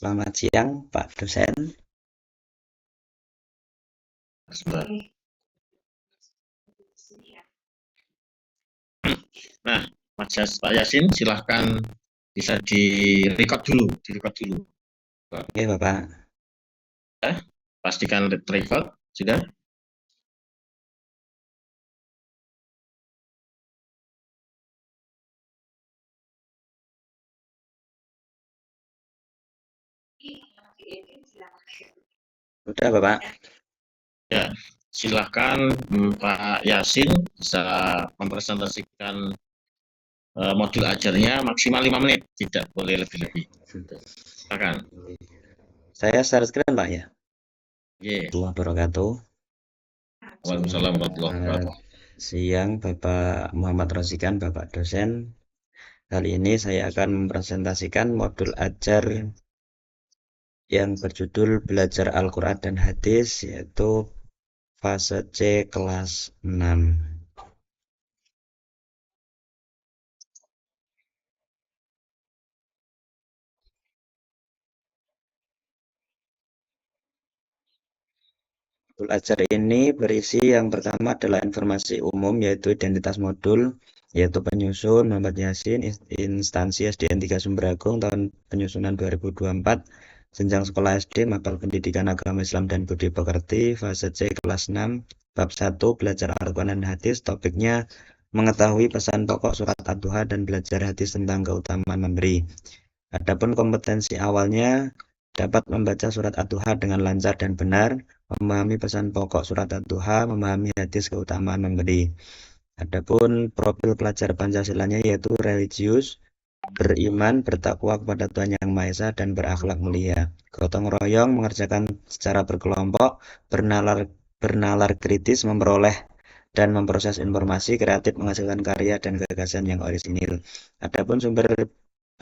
Selamat siang, Pak dosen. Sebentar. Nah, Pak Yasin, silahkan bisa di-record dulu. Oke, Bapak. Ya, pastikan record, sudah. Sudah, Bapak. Ya, silahkan Pak Yasin bisa mempresentasikan modul ajarnya maksimal 5 menit, tidak boleh lebih-lebih. Silakan. Saya share screen, Pak ya. Ye. Warahmatullahi wabarakatuh. Waalaikumsalam warahmatullahi Selamat wabarakatuh. siang, Bapak Muhammad Rosikan, Bapak dosen. Kali ini saya akan mempresentasikan modul ajar yang berjudul Belajar Al-Quran dan Hadis, yaitu fase C kelas 6. Modul ajar ini berisi yang pertama adalah informasi umum, yaitu identitas modul, yaitu penyusun Muhammad Yasin, instansi SDN 3 Sumberagung, tahun penyusunan 2024, jenjang sekolah SD, mapel pendidikan agama Islam dan budi pekerti, fase C kelas 6, bab 1, belajar Al-Quran dan hadis, topiknya mengetahui pesan pokok surat Ad-Duha dan belajar hadis tentang keutamaan memberi. Adapun kompetensi awalnya dapat membaca surat Ad-Duha dengan lancar dan benar, memahami pesan pokok surat Ad-Duha, memahami hadis keutamaan memberi. Adapun profil pelajar Pancasilanya yaitu religius, beriman, bertakwa kepada Tuhan Yang Maha Esa, dan berakhlak mulia. Gotong royong, mengerjakan secara berkelompok, bernalar kritis, memperoleh dan memproses informasi, kreatif, menghasilkan karya dan gagasan yang orisinil. Adapun sumber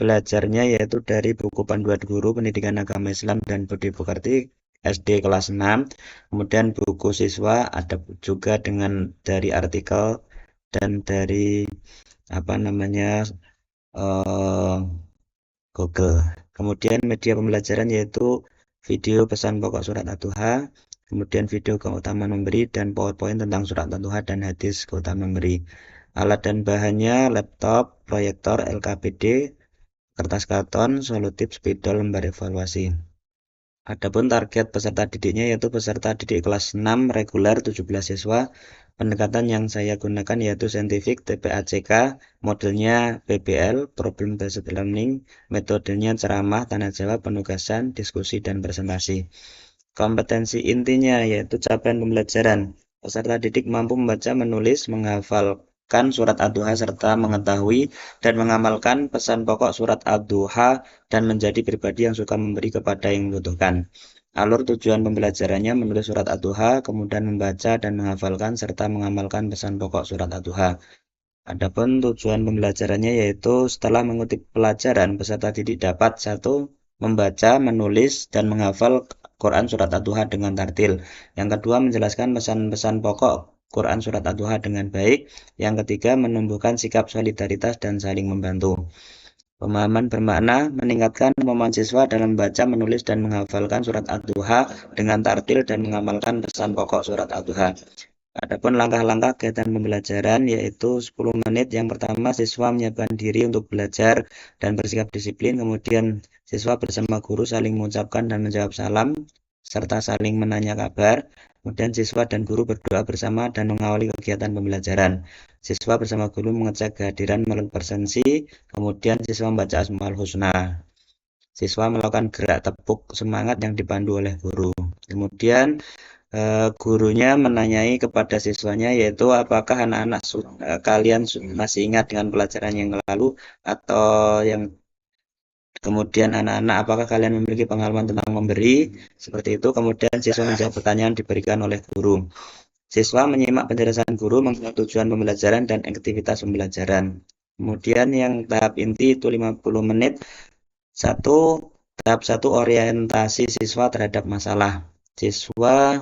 belajarnya yaitu dari buku panduan guru pendidikan agama Islam dan budi pekerti SD kelas 6, kemudian buku siswa ada juga dengan dari artikel dan dari eh, Google. Kemudian media pembelajaran yaitu video pesan pokok surat Ad-Duha, kemudian video keutamaan memberi, dan PowerPoint tentang surat Ad-Duha dan hadis keutamaan memberi. Alat dan bahannya laptop, proyektor, LKPD, kertas karton, selotip, spidol, lembar evaluasi. Adapun target peserta didiknya yaitu peserta didik kelas 6 reguler 17 siswa. Pendekatan yang saya gunakan yaitu saintifik TPACK, modelnya PBL, Problem Based Learning, metodenya ceramah, tanya jawab, penugasan, diskusi, dan presentasi. Kompetensi intinya yaitu capaian pembelajaran. Peserta didik mampu membaca, menulis, menghafalkan surat Ad-Duha serta mengetahui dan mengamalkan pesan pokok surat Ad-Duha dan menjadi pribadi yang suka memberi kepada yang membutuhkan. Alur tujuan pembelajarannya menulis surat Ad-Duha, kemudian membaca dan menghafalkan serta mengamalkan pesan pokok surat Ad-Duha. Adapun tujuan pembelajarannya yaitu setelah mengutip pelajaran, peserta didik dapat 1. Membaca, menulis, dan menghafal Quran Surat Ad-Duha dengan tartil. Yang kedua, menjelaskan pesan-pesan pokok Quran Surat Ad-Duha dengan baik. Yang ketiga, menumbuhkan sikap solidaritas dan saling membantu. Pemahaman bermakna meningkatkan kemampuan siswa dalam membaca, menulis, dan menghafalkan Surat Ad-Duha dengan tartil dan mengamalkan pesan pokok Surat Ad-Duha. Adapun langkah-langkah kegiatan pembelajaran yaitu 10 menit. Yang pertama, siswa menyiapkan diri untuk belajar dan bersikap disiplin. Kemudian siswa bersama guru saling mengucapkan dan menjawab salam serta saling menanya kabar. Kemudian siswa dan guru berdoa bersama dan mengawali kegiatan pembelajaran. Siswa bersama guru mengecek kehadiran melalui presensi. Kemudian siswa membaca Asmaul Husna. Siswa melakukan gerak tepuk semangat yang dipandu oleh guru. Kemudian gurunya menanyai kepada siswanya yaitu apakah anak-anak kalian masih ingat dengan pelajaran yang lalu atau yang kemudian anak-anak apakah kalian memiliki pengalaman tentang memberi seperti itu. Kemudian siswa menjawab pertanyaan diberikan oleh guru. Siswa menyimak penjelasan guru mengenai tujuan pembelajaran dan aktivitas pembelajaran. Kemudian yang tahap inti itu 50 menit. Tahap 1 orientasi siswa terhadap masalah. Siswa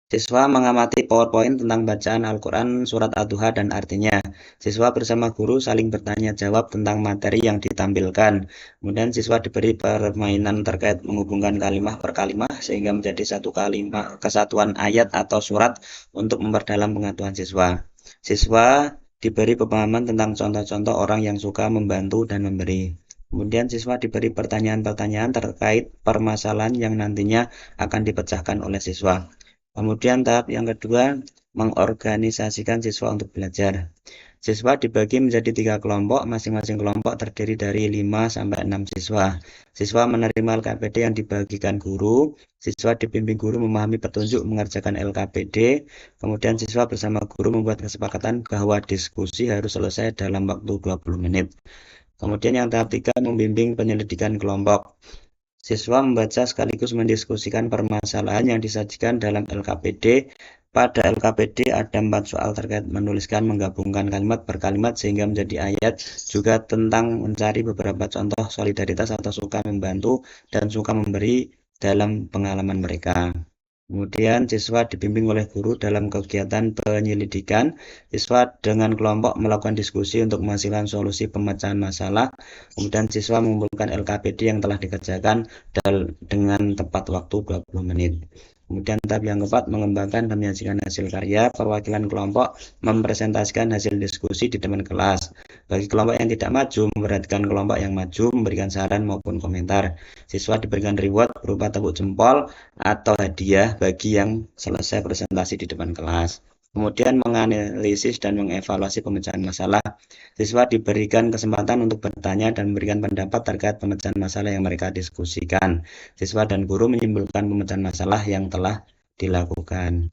Siswa mengamati PowerPoint tentang bacaan Al-Quran Surat Ad-Duha dan artinya. Siswa bersama guru saling bertanya jawab tentang materi yang ditampilkan. Kemudian siswa diberi permainan terkait menghubungkan kalimat per kalimat sehingga menjadi satu kalimat kesatuan ayat atau surat untuk memperdalam pengetahuan siswa. Siswa diberi pemahaman tentang contoh-contoh orang yang suka membantu dan memberi. Kemudian siswa diberi pertanyaan-pertanyaan terkait permasalahan yang nantinya akan dipecahkan oleh siswa. Kemudian tahap yang kedua, mengorganisasikan siswa untuk belajar. Siswa dibagi menjadi 3 kelompok, masing-masing kelompok terdiri dari 5 sampai 6 siswa. Siswa menerima LKPD yang dibagikan guru, siswa dibimbing guru memahami petunjuk mengerjakan LKPD, kemudian siswa bersama guru membuat kesepakatan bahwa diskusi harus selesai dalam waktu 20 menit. Kemudian yang tahap 3, membimbing penyelidikan kelompok. Siswa membaca sekaligus mendiskusikan permasalahan yang disajikan dalam LKPD. Pada LKPD ada 4 soal terkait menuliskan menggabungkan kalimat per kalimat sehingga menjadi ayat, juga tentang mencari beberapa contoh solidaritas atau suka membantu dan suka memberi dalam pengalaman mereka. Kemudian siswa dibimbing oleh guru dalam kegiatan penyelidikan. Siswa dengan kelompok melakukan diskusi untuk menghasilkan solusi pemecahan masalah. Kemudian siswa mengumpulkan LKPD yang telah dikerjakan dengan tepat waktu 20 menit. Kemudian tahap yang keempat, mengembangkan dan menyajikan hasil karya. Perwakilan kelompok mempresentasikan hasil diskusi di depan kelas. Bagi kelompok yang tidak maju, memperhatikan kelompok yang maju, memberikan saran maupun komentar. Siswa diberikan reward berupa tepuk jempol atau hadiah bagi yang selesai presentasi di depan kelas. Kemudian menganalisis dan mengevaluasi pemecahan masalah. Siswa diberikan kesempatan untuk bertanya dan memberikan pendapat terkait pemecahan masalah yang mereka diskusikan. Siswa dan guru menyimpulkan pemecahan masalah yang telah dilakukan.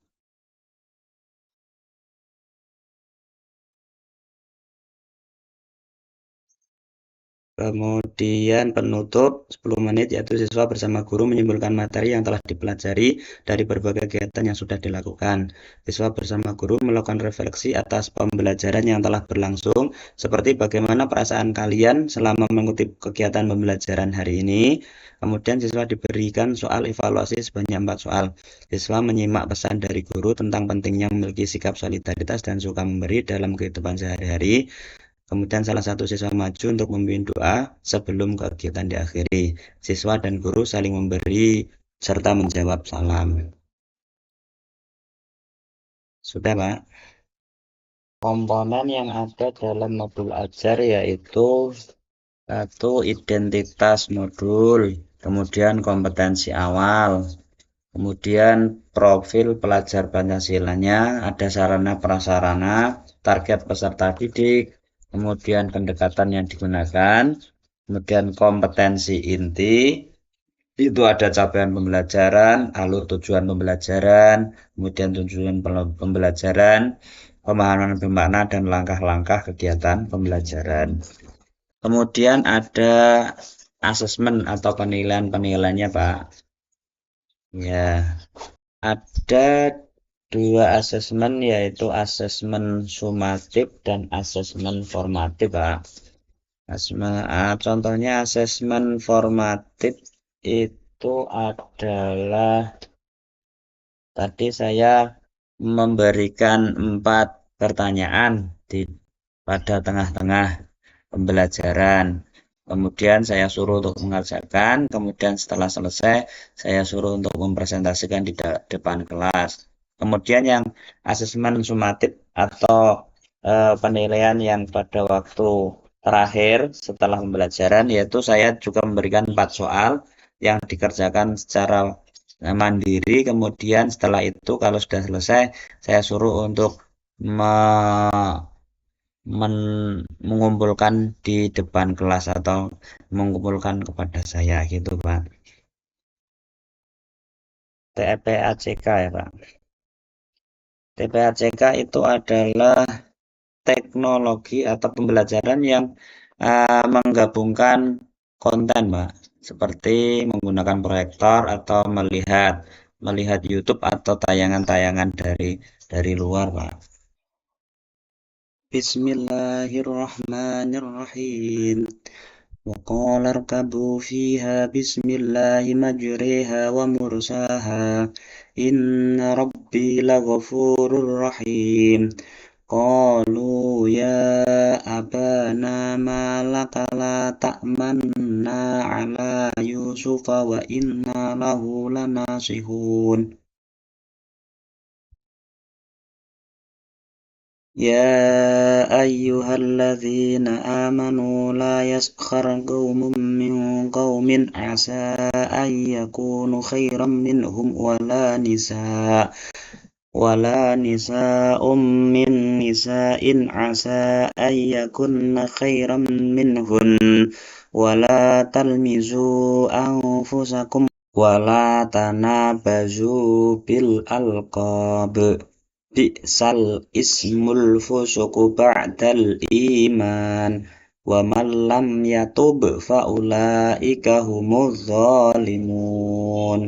Kemudian penutup 10 menit, yaitu siswa bersama guru menyimpulkan materi yang telah dipelajari dari berbagai kegiatan yang sudah dilakukan. Siswa bersama guru melakukan refleksi atas pembelajaran yang telah berlangsung, seperti bagaimana perasaan kalian selama mengikuti kegiatan pembelajaran hari ini. Kemudian siswa diberikan soal evaluasi sebanyak 4 soal. Siswa menyimak pesan dari guru tentang pentingnya memiliki sikap solidaritas dan suka memberi dalam kehidupan sehari-hari. Kemudian salah satu siswa maju untuk memimpin doa sebelum kegiatan diakhiri. Siswa dan guru saling memberi serta menjawab salam. Sudah, Pak. Komponen yang ada dalam modul ajar yaitu satu, identitas modul, kemudian kompetensi awal, kemudian profil pelajar Pancasilanya, ada sarana prasarana, target peserta didik, kemudian pendekatan yang digunakan, kemudian kompetensi inti, itu ada capaian pembelajaran, alur tujuan pembelajaran, kemudian tujuan pembelajaran, pemahaman bermakna, dan langkah-langkah kegiatan pembelajaran. Kemudian ada asesmen atau penilaian-penilaiannya, Pak. Ya, ada 2 asesmen, yaitu asesmen sumatif dan asesmen formatif, Pak. Contohnya asesmen formatif itu adalah tadi saya memberikan 4 pertanyaan pada tengah-tengah pembelajaran. Kemudian saya suruh untuk mengerjakan, kemudian setelah selesai saya suruh untuk mempresentasikan di depan kelas. Kemudian yang asesmen sumatif atau penilaian yang pada waktu terakhir setelah pembelajaran, yaitu saya juga memberikan 4 soal yang dikerjakan secara mandiri. Kemudian setelah itu kalau sudah selesai saya suruh untuk mengumpulkan di depan kelas atau mengumpulkan kepada saya gitu, Pak. TPACK ya, Pak. TPACK itu adalah teknologi atau pembelajaran yang menggabungkan konten, Pak, seperti menggunakan proyektor atau melihat YouTube atau tayangan-tayangan dari luar, Pak. Bismillahirrahmanirrahim. وقال اركبوا فيها بسم الله مجريها ومرساها إن ربي لغفور رحيم قالوا يا أبانا ما لك لا تأمنا على يوسف وإنا له لناصحون يا أيها الذين آمنوا لا يسخر قوم من قوم عسى أن يكونوا خيرا منهم ولا نساء من نساء عسى أن يكن خيرا منهن ولا تلمزوا أنفسكم ولا تنابزوا بالألقاب بئس الاسم الفسق بعد الإيمان ومن لم يتب فأولئك هم الظالمون